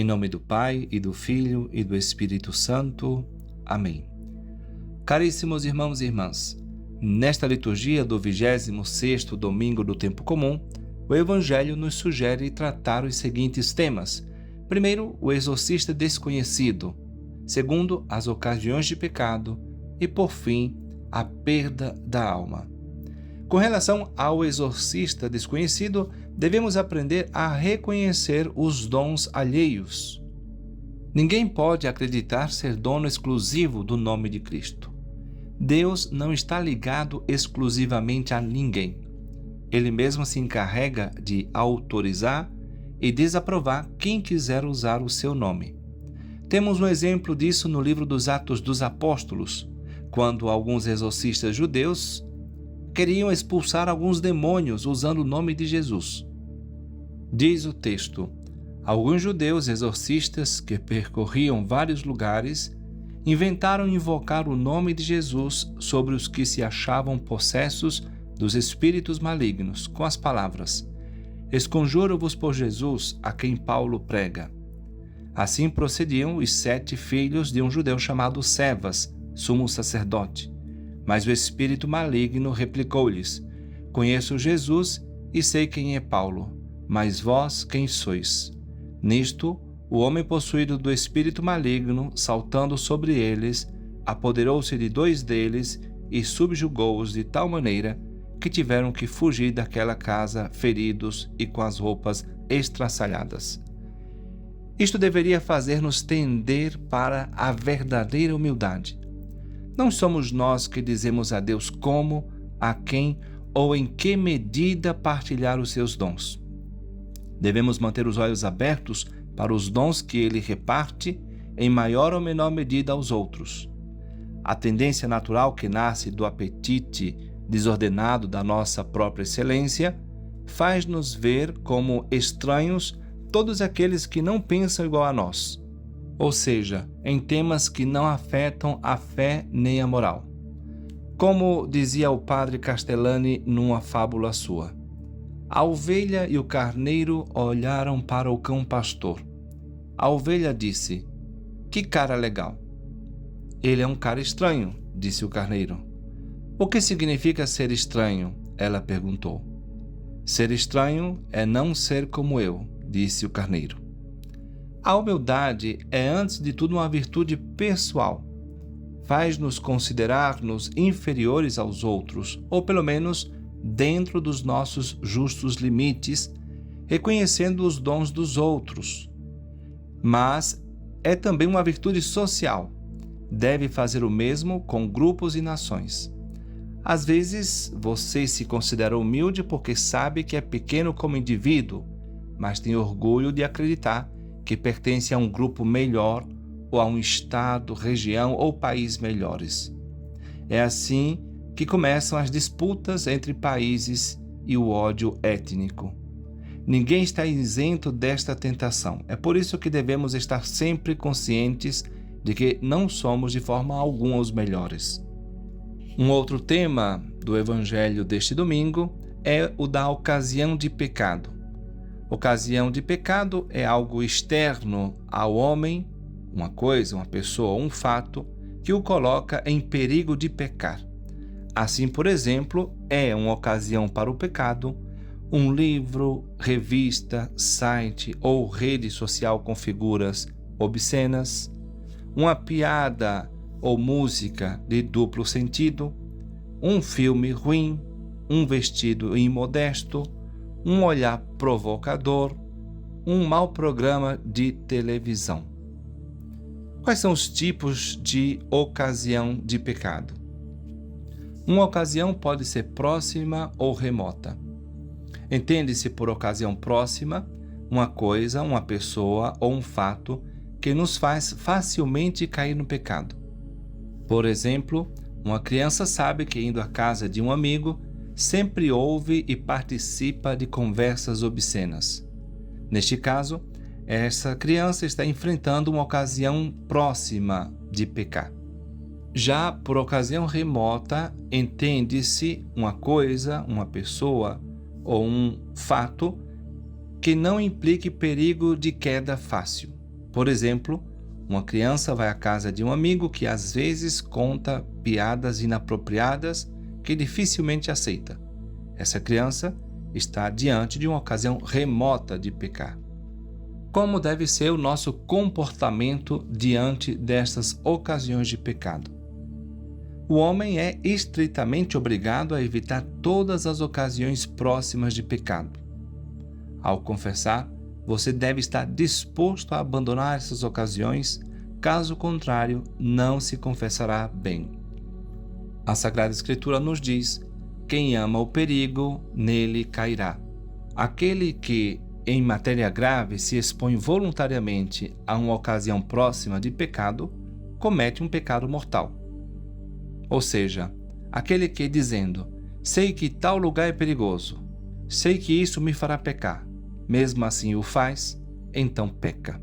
Em nome do Pai, e do Filho, e do Espírito Santo. Amém. Caríssimos irmãos e irmãs, nesta liturgia do 26º domingo do tempo comum, o Evangelho nos sugere tratar os seguintes temas. Primeiro, o exorcista desconhecido. Segundo, as ocasiões de pecado. E, por fim, a perda da alma. Com relação ao exorcista desconhecido, devemos aprender a reconhecer os dons alheios. Ninguém pode acreditar ser dono exclusivo do nome de Cristo. Deus não está ligado exclusivamente a ninguém. Ele mesmo se encarrega de autorizar e desaprovar quem quiser usar o seu nome. Temos um exemplo disso no livro dos Atos dos Apóstolos, quando alguns exorcistas judeus queriam expulsar alguns demônios usando o nome de Jesus. Diz o texto: alguns judeus exorcistas que percorriam vários lugares inventaram invocar o nome de Jesus sobre os que se achavam possessos dos espíritos malignos, com as palavras: esconjuro-vos por Jesus, a quem Paulo prega. Assim procediam os 7 filhos de um judeu chamado Cefas, sumo sacerdote. Mas o espírito maligno replicou-lhes: conheço Jesus e sei quem é Paulo, mas vós quem sois? Nisto, o homem possuído do espírito maligno, saltando sobre eles, apoderou-se de 2 deles e subjugou-os de tal maneira que tiveram que fugir daquela casa feridos e com as roupas estraçalhadas. Isto deveria fazer-nos tender para a verdadeira humildade. Não somos nós que dizemos a Deus como, a quem ou em que medida partilhar os seus dons. Devemos manter os olhos abertos para os dons que Ele reparte em maior ou menor medida aos outros. A tendência natural que nasce do apetite desordenado da nossa própria excelência faz-nos ver como estranhos todos aqueles que não pensam igual a nós, ou seja, em temas que não afetam a fé nem a moral. Como dizia o padre Castellani numa fábula sua: a ovelha e o carneiro olharam para o cão pastor. A ovelha disse: que cara legal. Ele é um cara estranho, disse o carneiro. O que significa ser estranho? Ela perguntou. Ser estranho é não ser como eu, disse o carneiro. A humildade é, antes de tudo, uma virtude pessoal. Faz-nos considerar-nos inferiores aos outros, ou pelo menos dentro dos nossos justos limites, reconhecendo os dons dos outros. Mas é também uma virtude social. Deve fazer o mesmo com grupos e nações. Às vezes, você se considera humilde porque sabe que é pequeno como indivíduo, mas tem orgulho de acreditar que pertence a um grupo melhor ou a um estado, região ou país melhores. É assim que começam as disputas entre países e o ódio étnico. Ninguém está isento desta tentação. É por isso que devemos estar sempre conscientes de que não somos de forma alguma os melhores. Um outro tema do Evangelho deste domingo é o da ocasião de pecado. Ocasião de pecado é algo externo ao homem, uma coisa, uma pessoa, um fato, que o coloca em perigo de pecar. Assim, por exemplo, é uma ocasião para o pecado um livro, revista, site ou rede social com figuras obscenas, uma piada ou música de duplo sentido, um filme ruim, um vestido imodesto, um olhar provocador, um mau programa de televisão. Quais são os tipos de ocasião de pecado? Uma ocasião pode ser próxima ou remota. Entende-se por ocasião próxima uma coisa, uma pessoa ou um fato que nos faz facilmente cair no pecado. Por exemplo, uma criança sabe que indo à casa de um amigo sempre ouve e participa de conversas obscenas. Neste caso, essa criança está enfrentando uma ocasião próxima de pecar. Já por ocasião remota, entende-se uma coisa, uma pessoa ou um fato que não implique perigo de queda fácil. Por exemplo, uma criança vai à casa de um amigo que às vezes conta piadas inapropriadas que dificilmente aceita. Essa criança está diante de uma ocasião remota de pecar. Como deve ser o nosso comportamento diante destas ocasiões de pecado? O homem é estritamente obrigado a evitar todas as ocasiões próximas de pecado. Ao confessar, você deve estar disposto a abandonar essas ocasiões, caso contrário, não se confessará bem. A Sagrada Escritura nos diz: quem ama o perigo, nele cairá. Aquele que, em matéria grave, se expõe voluntariamente a uma ocasião próxima de pecado, comete um pecado mortal. Ou seja, aquele que, dizendo, sei que tal lugar é perigoso, sei que isso me fará pecar, mesmo assim o faz, então peca.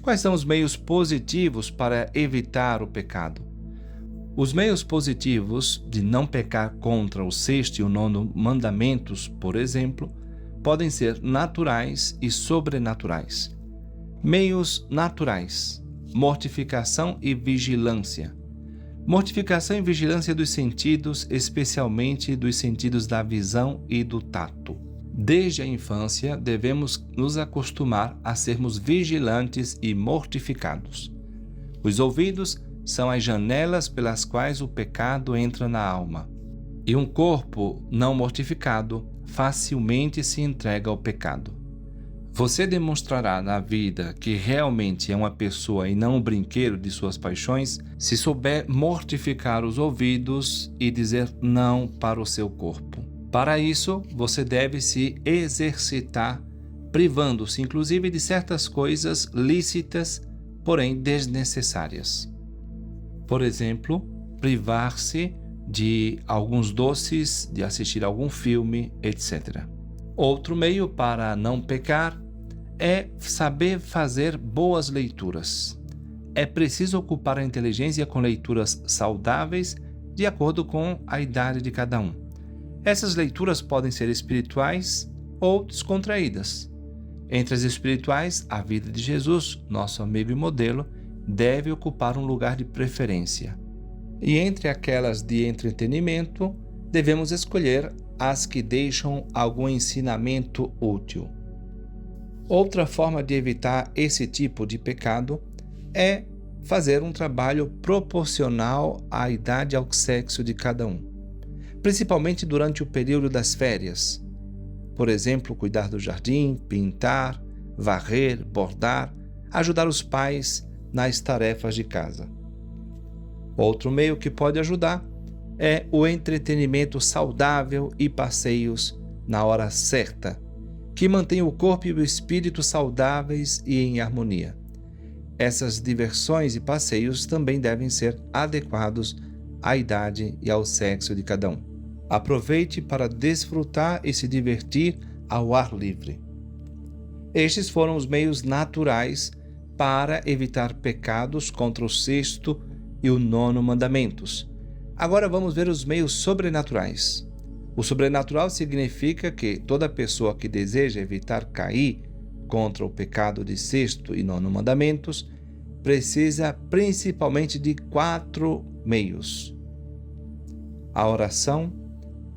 Quais são os meios positivos para evitar o pecado? Os meios positivos de não pecar contra o sexto e o nono mandamentos, por exemplo, podem ser naturais e sobrenaturais. Meios naturais: mortificação e vigilância. Mortificação e vigilância dos sentidos, especialmente dos sentidos da visão e do tato. Desde a infância, devemos nos acostumar a sermos vigilantes e mortificados. Os ouvidos são as janelas pelas quais o pecado entra na alma. E um corpo não mortificado facilmente se entrega ao pecado. Você demonstrará na vida que realmente é uma pessoa e não um brinquedo de suas paixões se souber mortificar os ouvidos e dizer não para o seu corpo. Para isso, você deve se exercitar, privando-se inclusive de certas coisas lícitas, porém desnecessárias. Por exemplo, privar-se de alguns doces, de assistir algum filme, etc. Outro meio para não pecar é saber fazer boas leituras. É preciso ocupar a inteligência com leituras saudáveis de acordo com a idade de cada um. Essas leituras podem ser espirituais ou descontraídas. Entre as espirituais, a vida de Jesus, nosso amigo e modelo, deve ocupar um lugar de preferência. E entre aquelas de entretenimento, devemos escolher as que deixam algum ensinamento útil. Outra forma de evitar esse tipo de pecado é fazer um trabalho proporcional à idade e ao sexo de cada um, principalmente durante o período das férias. Por exemplo, cuidar do jardim, pintar, varrer, bordar, ajudar os pais nas tarefas de casa. Outro meio que pode ajudar é o entretenimento saudável e passeios na hora certa, que mantém o corpo e o espírito saudáveis e em harmonia. Essas diversões e passeios também devem ser adequados à idade e ao sexo de cada um. Aproveite para desfrutar e se divertir ao ar livre. Estes foram os meios naturais para evitar pecados contra o sexto e o nono mandamentos. Agora vamos ver os meios sobrenaturais. O sobrenatural significa que toda pessoa que deseja evitar cair contra o pecado de sexto e nono mandamentos precisa principalmente de 4 meios: a oração,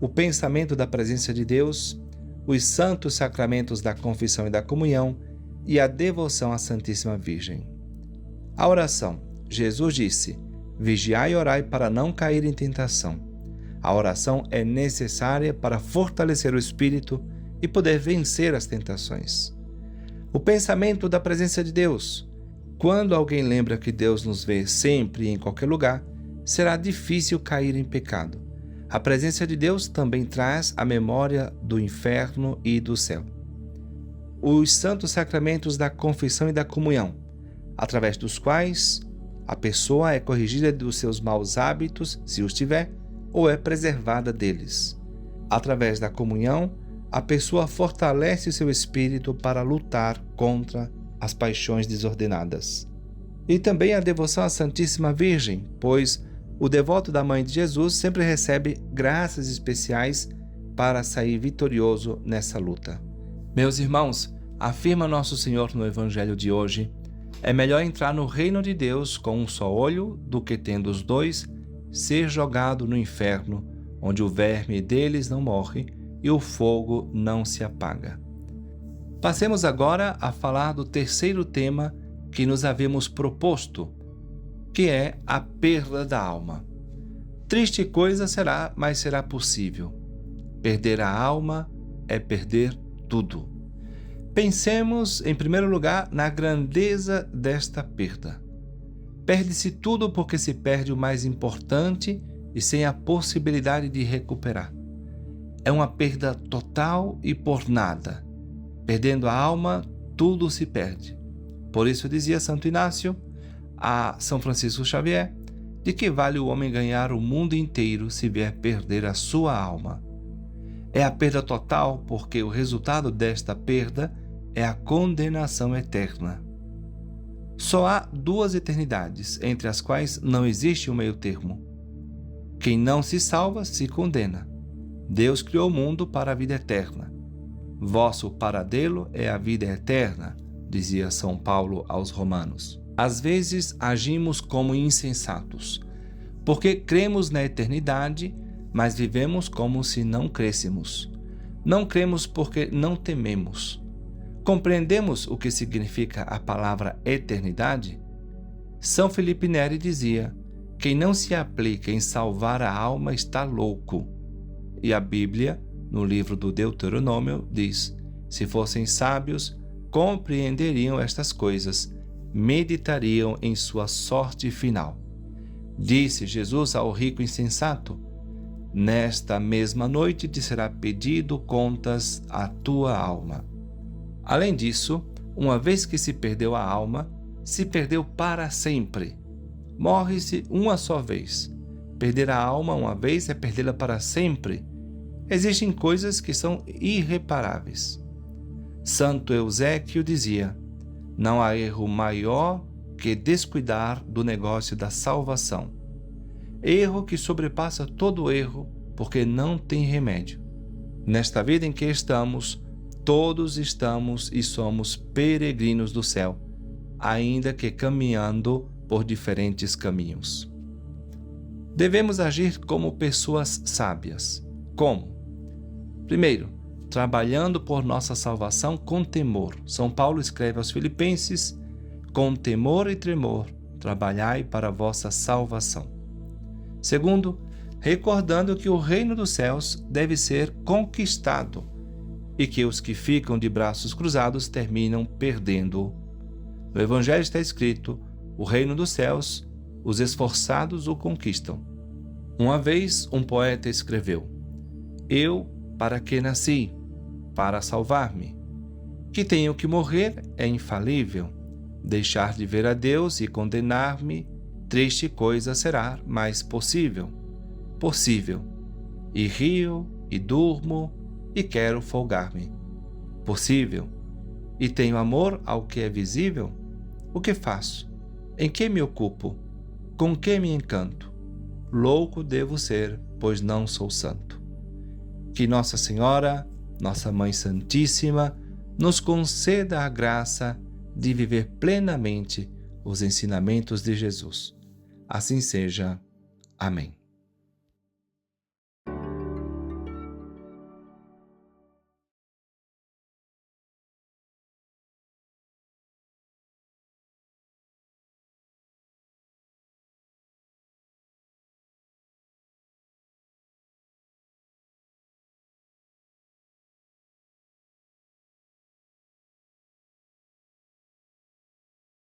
o pensamento da presença de Deus, os santos sacramentos da confissão e da comunhão e a devoção à Santíssima Virgem. A oração. Jesus disse: vigiai e orai para não cair em tentação. A oração é necessária para fortalecer o espírito e poder vencer as tentações. O pensamento da presença de Deus. Quando alguém lembra que Deus nos vê sempre e em qualquer lugar, será difícil cair em pecado. A presença de Deus também traz a memória do inferno e do céu. Os santos sacramentos da confissão e da comunhão, através dos quais a pessoa é corrigida dos seus maus hábitos, se os tiver, ou é preservada deles. Através da comunhão, a pessoa fortalece o seu espírito para lutar contra as paixões desordenadas. E também a devoção à Santíssima Virgem, pois o devoto da Mãe de Jesus sempre recebe graças especiais para sair vitorioso nessa luta. Meus irmãos, afirma nosso Senhor no Evangelho de hoje: É melhor entrar no reino de Deus com um só olho do que, tendo os dois, ser jogado no inferno, onde o verme deles não morre e o fogo não se apaga. Passemos agora a falar do terceiro tema que nos havíamos proposto, que é a perda da alma. Triste coisa será, mas será possível. Perder a alma é perder tudo. Pensemos, em primeiro lugar, na grandeza desta perda. Perde-se tudo porque se perde o mais importante e sem a possibilidade de recuperar. É uma perda total e por nada. Perdendo a alma, tudo se perde. Por isso dizia Santo Inácio a São Francisco Xavier, de que vale o homem ganhar o mundo inteiro se vier perder a sua alma. É a perda total porque o resultado desta perda é a condenação eterna. Só há duas eternidades, entre as quais não existe um meio termo. Quem não se salva se condena. Deus criou o mundo para a vida eterna. Vosso paradelo é a vida eterna, dizia São Paulo aos Romanos. Às vezes agimos como insensatos, porque cremos na eternidade, mas vivemos como se não crêssemos. Não cremos porque não tememos. Compreendemos o que significa a palavra eternidade? São Felipe Neri dizia: quem não se aplica em salvar a alma está louco. E a Bíblia, no livro do Deuteronômio, diz: se fossem sábios, compreenderiam estas coisas, meditariam em sua sorte final. Disse Jesus ao rico insensato: nesta mesma noite te será pedido contas a tua alma. Além disso, uma vez que se perdeu a alma, se perdeu para sempre. Morre-se uma só vez. Perder a alma uma vez é perdê-la para sempre. Existem coisas que são irreparáveis. Santo Euséquio dizia: não há erro maior que descuidar do negócio da salvação. Erro que sobrepassa todo erro, porque não tem remédio. Nesta vida em que estamos, todos estamos e somos peregrinos do céu, ainda que caminhando por diferentes caminhos. Devemos agir como pessoas sábias. Como? Primeiro, trabalhando por nossa salvação com temor. São Paulo escreve aos Filipenses: com temor e tremor, trabalhai para a vossa salvação. Segundo, recordando que o reino dos céus deve ser conquistado e que os que ficam de braços cruzados terminam perdendo-o. No Evangelho está escrito: o reino dos céus, os esforçados o conquistam. Uma vez um poeta escreveu: eu, para que nasci? Para salvar-me. Que tenho que morrer é infalível. Deixar de ver a Deus e condenar-me, triste coisa será, mas possível. Possível. E rio, e durmo, e quero folgar-me. Possível. E tenho amor ao que é visível? O que faço? Em que me ocupo? Com que me encanto? Louco devo ser, pois não sou santo. Que Nossa Senhora, nossa Mãe Santíssima, nos conceda a graça de viver plenamente os ensinamentos de Jesus. Assim seja. Amém.